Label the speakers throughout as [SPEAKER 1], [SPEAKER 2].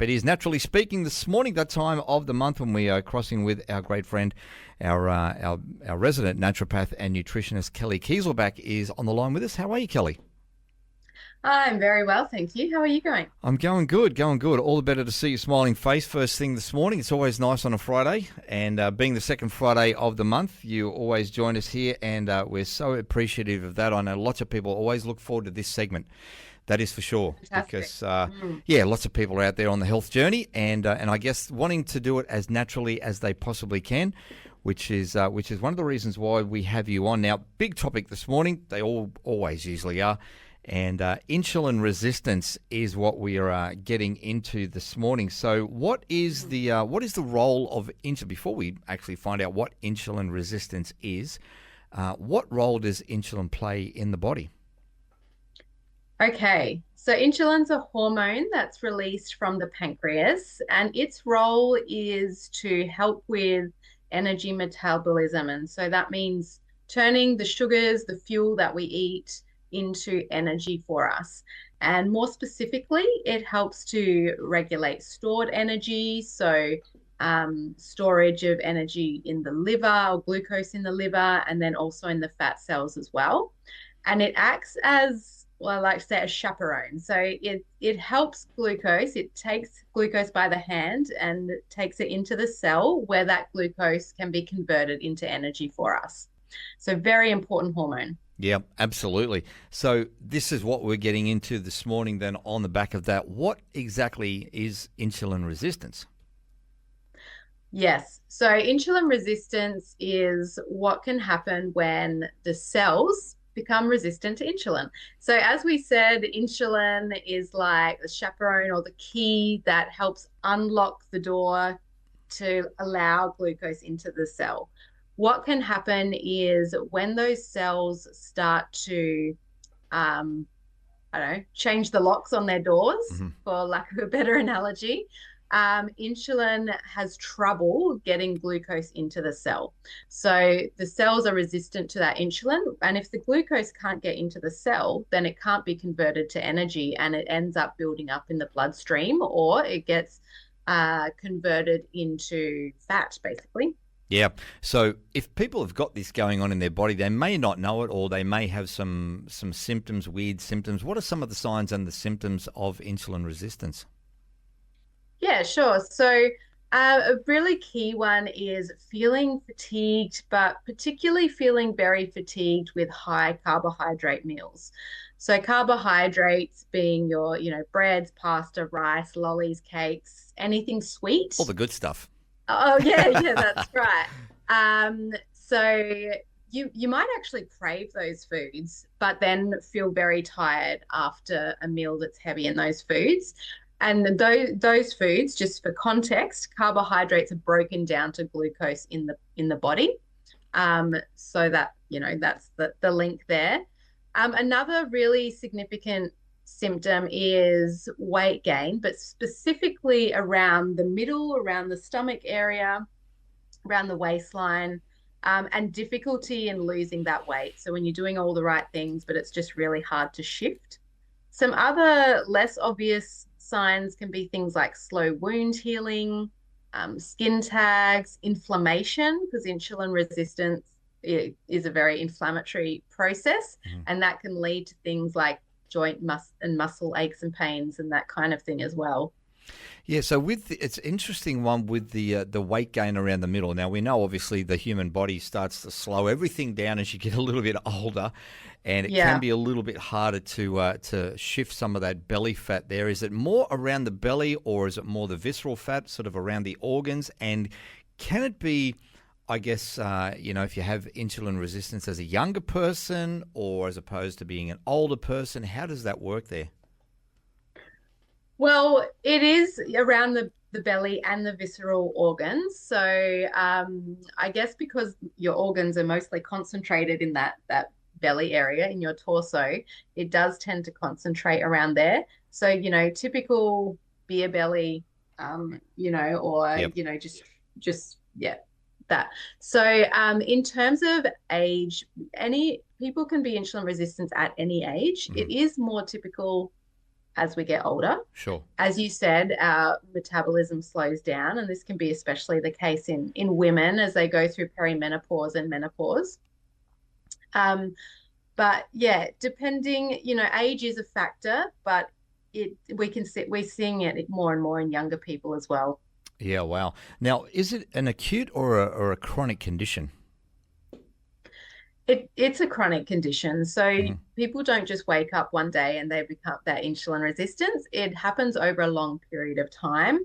[SPEAKER 1] It is Naturally Speaking this morning, that time of the month when we are crossing with our great friend, our resident naturopath and nutritionist, Kelli Kieselbach, is on the line with us. How are you, Kelli?
[SPEAKER 2] I'm very well, thank you. How are you going?
[SPEAKER 1] I'm going good, going good. All the better to see your smiling face first thing this morning. It's always nice on a Friday, and being the second Friday of the month, you always join us here, and we're so appreciative of that. I know lots of people always look forward to this segment. That is for sure.
[SPEAKER 2] Fantastic.
[SPEAKER 1] Because, lots of people are out there on the health journey and I guess wanting to do it as naturally as they possibly can, which is one of the reasons why we have you on. Now, big topic this morning, they always usually are, and insulin resistance is what we are getting into this morning. So what is the role of insulin? Before we actually find out what insulin resistance is, what role does insulin play in the body?
[SPEAKER 2] Okay, so insulin's a hormone that's released from the pancreas, and its role is to help with energy metabolism. And so that means turning the sugars, the fuel that we eat, into energy for us. And more specifically, it helps to regulate stored energy. So storage of energy in the liver or glucose in the liver, and then also in the fat cells as well. And it acts as, well, I like to say, a chaperone. So it helps glucose. It takes glucose by the hand and takes it into the cell where that glucose can be converted into energy for us. So very important hormone.
[SPEAKER 1] Yeah, absolutely. So this is what we're getting into this morning then on the back of that. What exactly is insulin resistance?
[SPEAKER 2] Yes. So insulin resistance is what can happen when the cells become resistant to insulin. So as we said, insulin is like the chaperone or the key that helps unlock the door to allow glucose into the cell. What can happen is when those cells start to, change the locks on their doors, for lack of a better analogy, insulin has trouble getting glucose into the cell. So the cells are resistant to that insulin. And if the glucose can't get into the cell, then it can't be converted to energy and it ends up building up in the bloodstream, or it gets converted into fat, basically.
[SPEAKER 1] Yeah. So if people have got this going on in their body, they may not know it, or they may have some symptoms, weird symptoms. What are some of the signs and the symptoms of insulin resistance?
[SPEAKER 2] Yeah, sure. So a really key one is feeling fatigued, but particularly feeling very fatigued with high carbohydrate meals. So carbohydrates being your, breads, pasta, rice, lollies, cakes, anything sweet.
[SPEAKER 1] All the good stuff.
[SPEAKER 2] Oh, yeah, that's right. So you might actually crave those foods, but then feel very tired after a meal that's heavy in those foods. And those foods, just for context, carbohydrates are broken down to glucose in the body. So that, that's the link there. Another really significant symptom is weight gain, but specifically around the middle, around the stomach area, around the waistline, and difficulty in losing that weight. So when you're doing all the right things, but it's just really hard to shift. Some other less obvious signs can be things like slow wound healing, skin tags, inflammation, because insulin resistance is a very inflammatory process, and that can lead to things like joint and muscle aches and pains and that kind of thing as well.
[SPEAKER 1] Yeah, so it's an interesting one with the weight gain around the middle. Now, we know obviously the human body starts to slow everything down as you get a little bit older, and it can be a little bit harder to shift some of that belly fat there. Is it more around the belly, or is it more the visceral fat, sort of around the organs? And can it be, I guess, if you have insulin resistance as a younger person or as opposed to being an older person, how does that work there?
[SPEAKER 2] Well, it is around the belly and the visceral organs. So I guess because your organs are mostly concentrated in that belly area in your torso, it does tend to concentrate around there. So, typical beer belly, that. So in terms of age, any people can be insulin resistant at any age. It is more typical as we get older.
[SPEAKER 1] Sure.
[SPEAKER 2] As you said, our metabolism slows down, and this can be especially the case in women as they go through perimenopause and menopause. But yeah, depending, age is a factor, but we're seeing it more and more in younger people as well.
[SPEAKER 1] Yeah, wow. Now, is it an acute or a chronic condition?
[SPEAKER 2] It's a chronic condition. So
[SPEAKER 1] Mm-hmm.
[SPEAKER 2] people don't just wake up one day and they become that insulin resistance. It happens over a long period of time.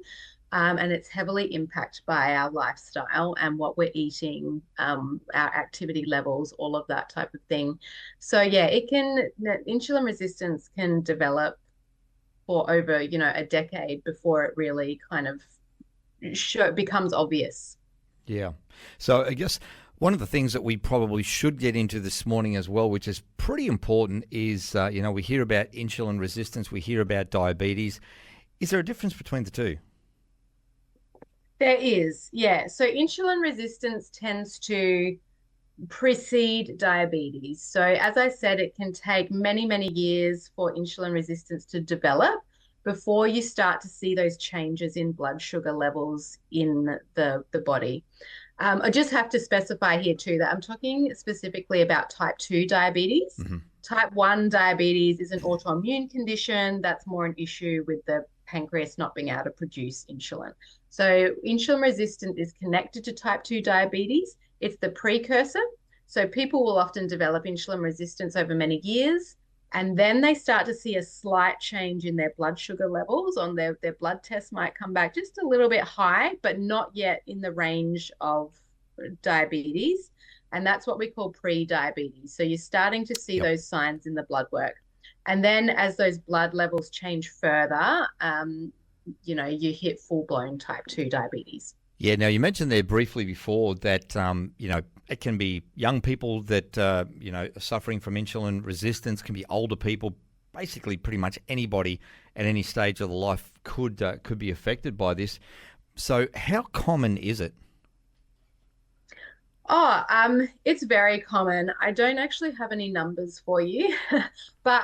[SPEAKER 2] And it's heavily impacted by our lifestyle and what we're eating, our activity levels, all of that type of thing. So yeah, insulin resistance can develop for over, a decade before it really kind of becomes obvious.
[SPEAKER 1] Yeah. So I guess one of the things that we probably should get into this morning as well, which is pretty important, is, we hear about insulin resistance, we hear about diabetes. Is there a difference between the two?
[SPEAKER 2] There is, yeah. So insulin resistance tends to precede diabetes. So as I said, it can take many, many years for insulin resistance to develop before you start to see those changes in blood sugar levels in the body. I just have to specify here too that I'm talking specifically about type 2 diabetes.
[SPEAKER 1] Mm-hmm.
[SPEAKER 2] Type 1 diabetes is an autoimmune condition. That's more an issue with the pancreas not being able to produce insulin. So insulin resistance is connected to type 2 diabetes. It's the precursor. So people will often develop insulin resistance over many years, and then they start to see a slight change in their blood sugar levels. On their blood tests might come back just a little bit high, but not yet in the range of diabetes. And that's what we call pre-diabetes. So you're starting to see those signs in the blood work. And then as those blood levels change further, you hit full-blown type 2 diabetes.
[SPEAKER 1] Yeah, now you mentioned there briefly before that, it can be young people that, are suffering from insulin resistance, can be older people, basically pretty much anybody at any stage of the life could be affected by this. So how common is it?
[SPEAKER 2] It's very common. I don't actually have any numbers for you, but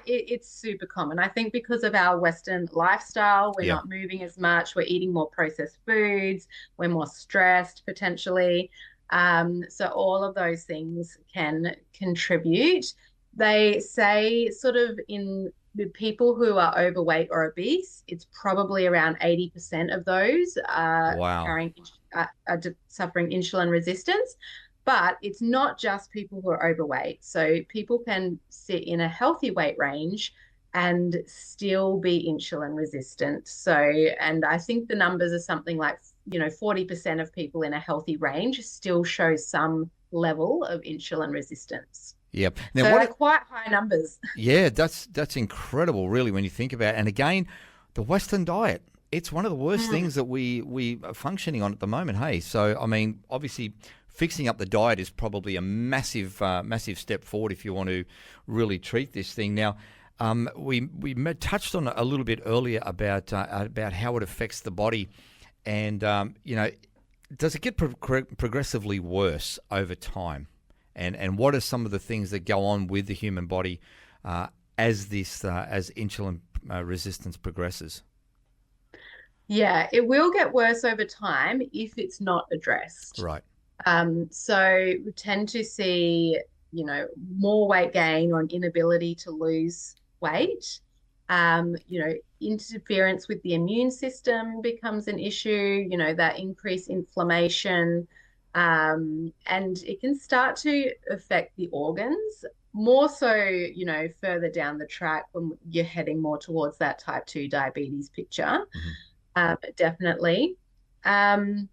[SPEAKER 2] it's super common. I think because of our Western lifestyle, we're not moving as much, we're eating more processed foods, we're more stressed potentially. So all of those things can contribute. They say sort of in the people who are overweight or obese, it's probably around 80% of those are suffering insulin resistance. But it's not just people who are overweight. So people can sit in a healthy weight range and still be insulin resistant. So, and I think the numbers are something like, 40% of people in a healthy range still show some level of insulin resistance.
[SPEAKER 1] Yep.
[SPEAKER 2] Now, so they're quite high numbers.
[SPEAKER 1] Yeah, that's incredible, really, when you think about it. And again, the Western diet, it's one of the worst things that we are functioning on at the moment, hey? So, I mean, obviously, fixing up the diet is probably a massive step forward if you want to really treat this thing. Now, we touched on a little bit earlier about how it affects the body. And, does it get progressively worse over time? And what are some of the things that go on with the human body as insulin resistance progresses?
[SPEAKER 2] Yeah, it will get worse over time if it's not addressed.
[SPEAKER 1] Right.
[SPEAKER 2] So we tend to see, more weight gain or an inability to lose weight. Interference with the immune system becomes an issue, that increased inflammation. And it can start to affect the organs more so, further down the track when you're heading more towards that type 2 diabetes picture. Definitely. And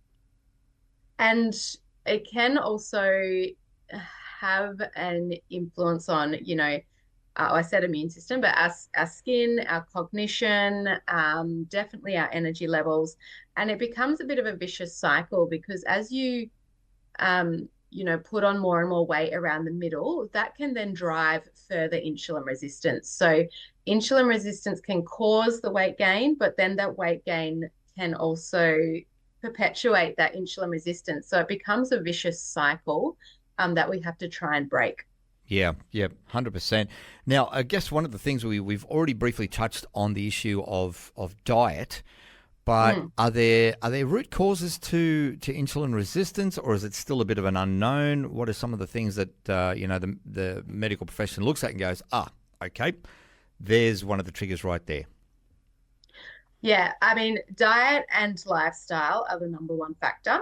[SPEAKER 2] it can also have an influence on, I said immune system, but our skin, our cognition, definitely our energy levels. And it becomes a bit of a vicious cycle because as you put on more and more weight around the middle, that can then drive further insulin resistance. So insulin resistance can cause the weight gain, but then that weight gain can also perpetuate that insulin resistance. So it becomes a vicious cycle that we have to try and break.
[SPEAKER 1] Yeah, 100%. Now, I guess one of the things we've already briefly touched on the issue of diet, but are there root causes to insulin resistance, or is it still a bit of an unknown? What are some of the things that the medical profession looks at and goes, okay, there's one of the triggers right there?
[SPEAKER 2] Yeah, I mean, diet and lifestyle are the number one factor.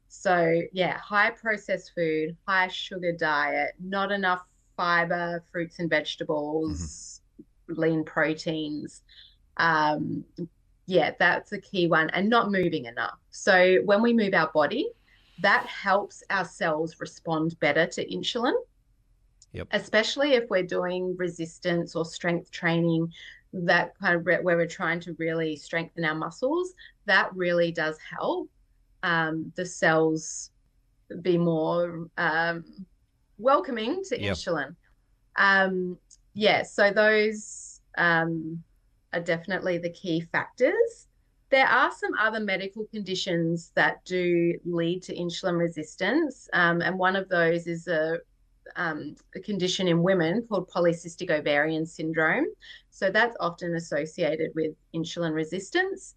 [SPEAKER 2] So, yeah, high processed food, high sugar diet, not enough fiber, fruits and vegetables, lean proteins. Yeah, that's a key one, and not moving enough. So when we move our body, that helps our cells respond better to insulin.
[SPEAKER 1] Yep.
[SPEAKER 2] Especially if we're doing resistance or strength training, that kind of where we're trying to really strengthen our muscles, that really does help the cells be more welcoming to insulin. So those are definitely the key factors. There are some other medical conditions that do lead to insulin resistance, and one of those is a condition in women called polycystic ovarian syndrome. So that's often associated with insulin resistance.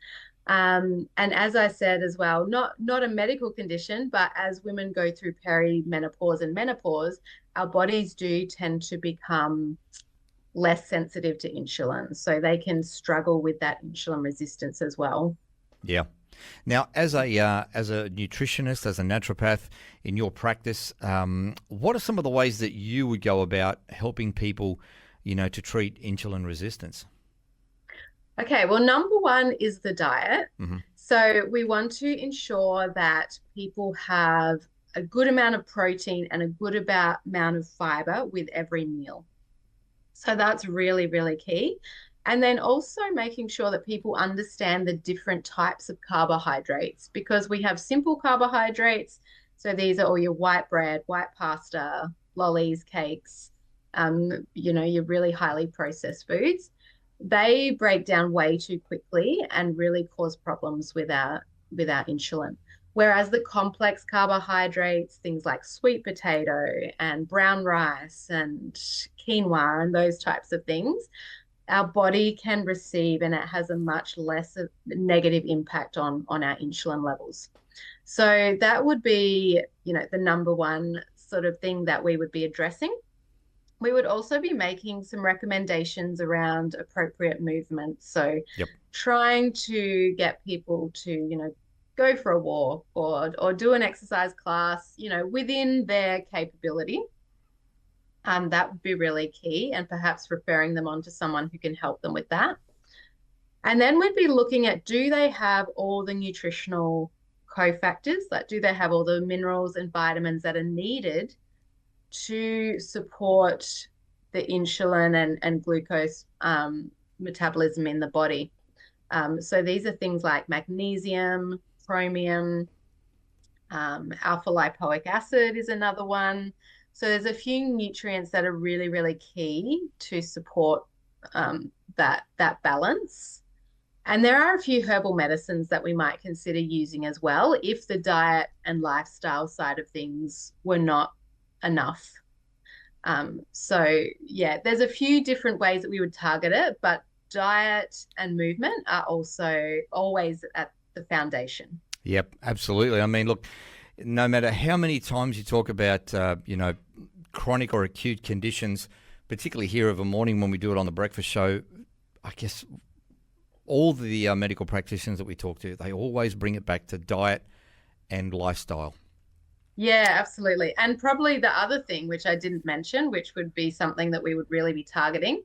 [SPEAKER 2] And as I said as well, not a medical condition, but as women go through perimenopause and menopause, our bodies do tend to become less sensitive to insulin. So they can struggle with that insulin resistance as well.
[SPEAKER 1] Yeah. Now, as a nutritionist, as a naturopath in your practice, what are some of the ways that you would go about helping people, to treat insulin resistance?
[SPEAKER 2] Okay, well, number one is the diet. So we want to ensure that people have a good amount of protein and a good amount of fiber with every meal. So that's really, really key. And then also making sure that people understand the different types of carbohydrates, because we have simple carbohydrates. So these are all your white bread, white pasta, lollies, cakes, your really highly processed foods. They break down way too quickly and really cause problems with our insulin. Whereas the complex carbohydrates, things like sweet potato and brown rice and quinoa and those types of things, our body can receive, and it has a much less negative impact on our insulin levels. So that would be, the number one sort of thing that we would be addressing. We would also be making some recommendations around appropriate movement. So trying to get people to, go for a walk or do an exercise class, within their capability. That would be really key, and perhaps referring them on to someone who can help them with that. And then we'd be looking at, do they have all the nutritional cofactors? Like, do they have all the minerals and vitamins that are needed to support the insulin and glucose metabolism in the body? So these are things like magnesium, chromium, alpha lipoic acid is another one. So there's a few nutrients that are really, really key to support that balance. And there are a few herbal medicines that we might consider using as well if the diet and lifestyle side of things were not enough. There's a few different ways that we would target it, but diet and movement are also always at the foundation.
[SPEAKER 1] Yep, absolutely. I mean, look, no matter how many times you talk about, chronic or acute conditions, particularly here of a morning when we do it on the breakfast show, I guess all the medical practitioners that we talk to, they always bring it back to diet and lifestyle.
[SPEAKER 2] Yeah, absolutely. And probably the other thing, which I didn't mention, which would be something that we would really be targeting,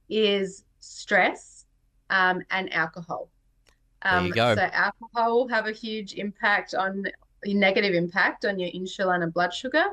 [SPEAKER 2] is stress and alcohol.
[SPEAKER 1] There you go.
[SPEAKER 2] So alcohol will have a huge negative impact on your insulin and blood sugar,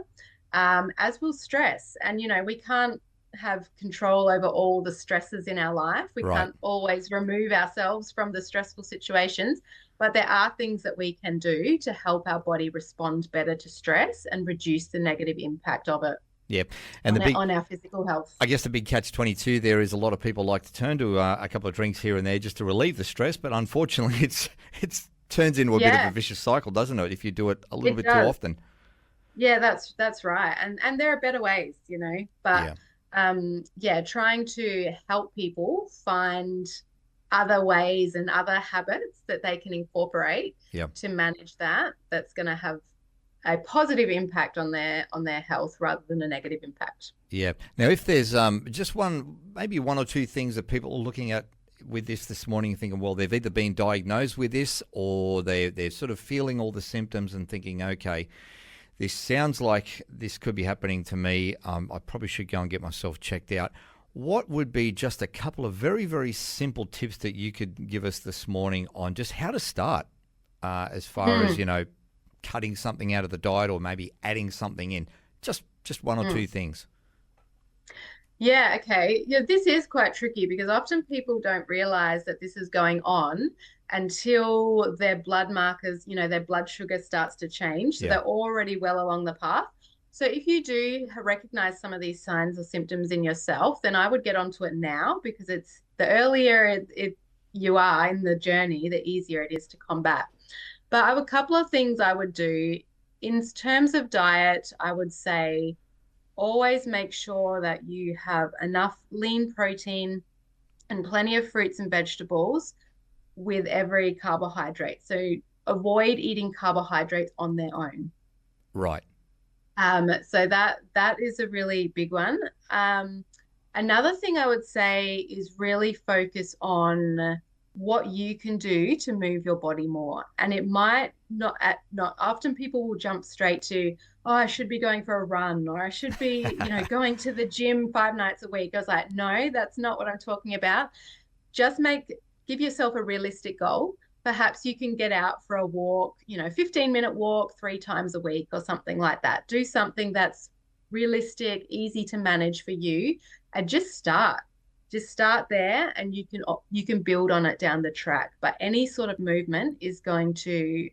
[SPEAKER 2] as will stress. And, we can't have control over all the stresses in our life. We can't always remove ourselves from the stressful situations, but there are things that we can do to help our body respond better to stress and reduce the negative impact of it.
[SPEAKER 1] Yep. And
[SPEAKER 2] on our physical health.
[SPEAKER 1] I guess the big catch-22 there is a lot of people like to turn to a couple of drinks here and there just to relieve the stress, but unfortunately it turns into a bit of a vicious cycle, doesn't it, if you do it a little bit too often?
[SPEAKER 2] Yeah, that's right. And there are better ways, but trying to help people find other ways and other habits that they can incorporate to manage that's going to have a positive impact on their health rather than a negative impact.
[SPEAKER 1] Yeah. Now, if there's just maybe one or two things that people are looking at with this morning, thinking, well, they've either been diagnosed with this or they're sort of feeling all the symptoms and thinking, okay, this sounds like this could be happening to me. I probably should go and get myself checked out. What would be just a couple of very, very simple tips that you could give us this morning on just how to start as far as, cutting something out of the diet or maybe adding something in? Just one or two things.
[SPEAKER 2] Yeah, okay. Yeah, this is quite tricky because often people don't realize that this is going on until their blood markers, their blood sugar starts to change. So they're already well along the path. So if you do recognize some of these signs or symptoms in yourself, then I would get onto it now, because it's the earlier you are in the journey, the easier it is to combat. But I have a couple of things I would do. In terms of diet, I would say always make sure that you have enough lean protein and plenty of fruits and vegetables with every carbohydrate. So avoid eating carbohydrates on their own.
[SPEAKER 1] Right.
[SPEAKER 2] So that is a really big one. Another thing I would say is really focus on what you can do to move your body more. And it might not often people will jump straight to, oh, I should be going for a run, or I should be, going to the gym 5 nights a week. I was like, no, that's not what I'm talking about. Just give yourself a realistic goal. Perhaps you can get out for a walk, 15-minute walk 3 times a week or something like that. Do something that's realistic, easy to manage for you, and just start. Just start there, and you can build on it down the track. But any sort of movement is going to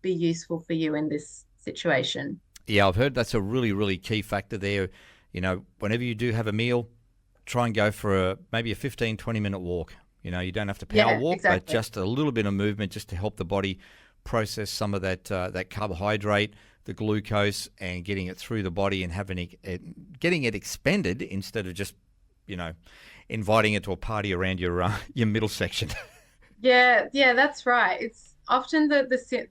[SPEAKER 2] be useful for you in this situation.
[SPEAKER 1] Yeah, I've heard that's a really, really key factor there. Whenever you do have a meal, try and go for maybe a 15, 20-minute walk. You don't have to power walk, exactly, but just a little bit of movement just to help the body process some of that carbohydrate, the glucose, and getting it through the body and getting it expended instead of just, inviting it to a party around your middle section.
[SPEAKER 2] Yeah, that's right. It's often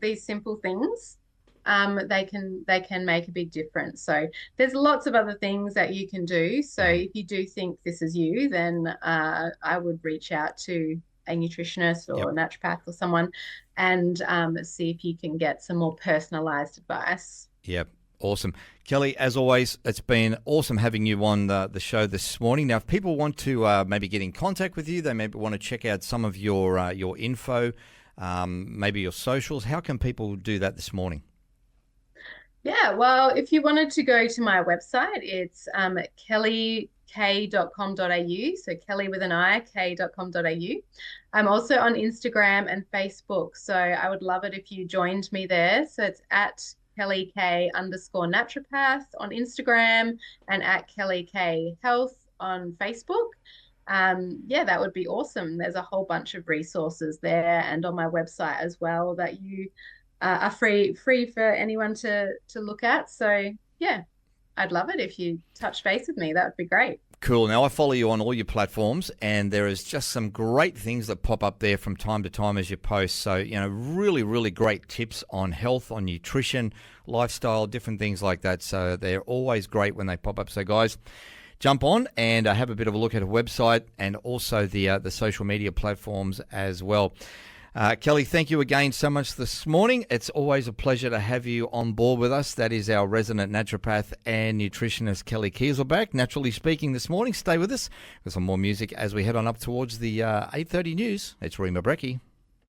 [SPEAKER 2] these simple things, they can make a big difference. So there's lots of other things that you can do. So if you do think this is you, then I would reach out to a nutritionist or a naturopath or someone and see if you can get some more personalized advice.
[SPEAKER 1] Yep. Awesome. Kelli, as always, it's been awesome having you on the show this morning. Now, if people want to maybe get in contact with you, they maybe want to check out some of your info, maybe your socials, how can people do that this morning?
[SPEAKER 2] Yeah, well, if you wanted to go to my website, it's kellik.com.au. So Kelli with an I, k.com.au. I'm also on Instagram and Facebook. So I would love it if you joined me there. So it's at KelliK_naturopath on Instagram and at KelliK Health on Facebook. That would be awesome. There's a whole bunch of resources there and on my website as well that you are free for anyone to look at. So yeah, I'd love it if you touch base with me. That would be great.
[SPEAKER 1] Cool. Now, I follow you on all your platforms, and there is just some great things that pop up there from time to time as you post. So, really, really great tips on health, on nutrition, lifestyle, different things like that. So they're always great when they pop up. So, guys, jump on and have a bit of a look at her website and also the social media platforms as well. Kelli, thank you again so much this morning. It's always a pleasure to have you on board with us. That is our resident naturopath and nutritionist, Kelli Kieselbach. Naturally speaking this morning, stay with us for some more music as we head on up towards the 8:30 news. It's Rima Brecky.